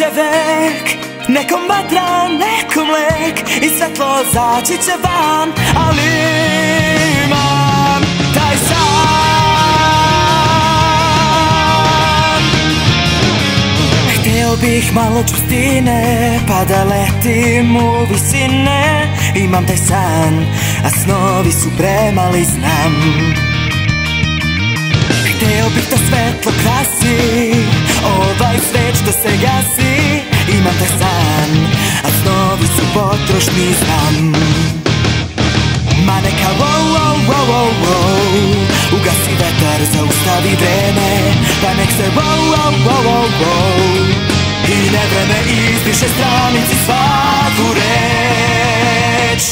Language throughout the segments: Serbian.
će vek. Nekom vatra, nekom lek i svetlo zaći će van, ali imam taj san. Hteo bih malo čvrstine pa da letim u visine. Imam taj san, a snovi su premali, znam. Hteo bih da svetlo krasi ovaj svet što se gasi. Imam taj san, a snovi su potrošni, znam. Ma neka wow, wow, wow, wow, wow, ugasi vetar, zaustavi vreme, pa nek se wow, wow, wow, wow, wow, i nevreme izbriše stranici svaku reč.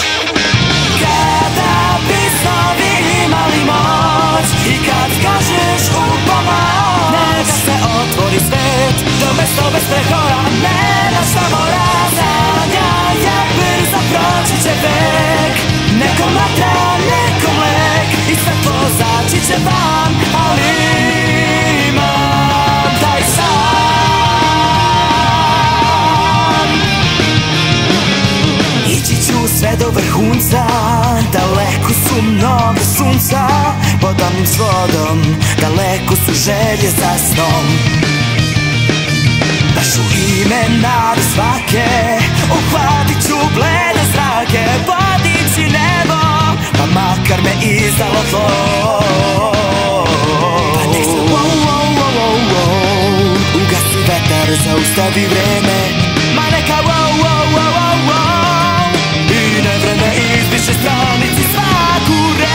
Kada bi snovi imali moć i kad kažeš u pomoć, neka se otvori svet, to mesto bez prehora, nema samo razanja, je brzo proći će vek. Nekom vatra, nekom lek i svetlo zaći će van, ali imam taj san. Ići ću sve do vrhunca, daleko su mnogo sunca. Pod tamnim svodom, daleko su želje za snom. Baš u ime nade svake, uhvatit ću blede zrake, podići nebo, pa makar me izdalo tlo. Pa nek se wow, wow, wow, wow, wow, ugasi vetar, zaustavi vreme, ma neka wow, wow, wow, wow, wow, i nevreme izbriše stranici svaku reč.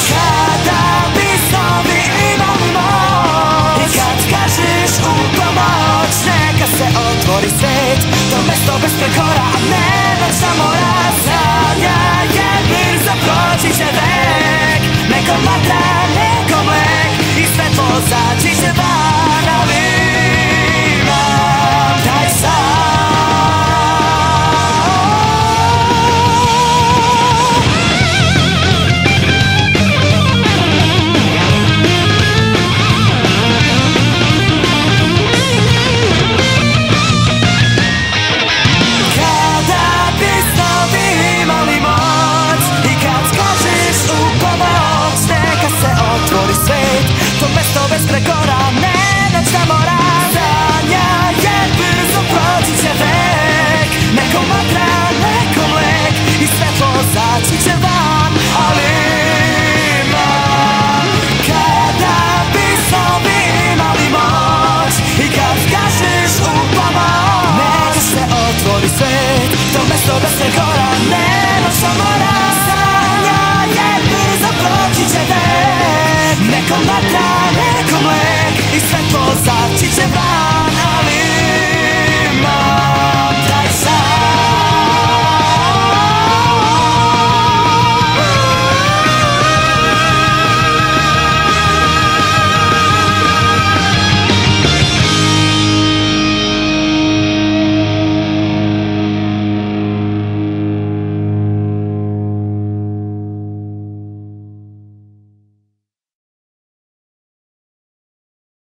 Kada bi snovi imali moć i kad kažeš u pomoć, neka se otvori svet, to mesto bez prekora, a nemoć samo razanja, je brzo proći će vek. Nekom vatra, nekom lek i svetlo zaći će van, ali imam taj san. Otvori svet, to mesto bez prekora,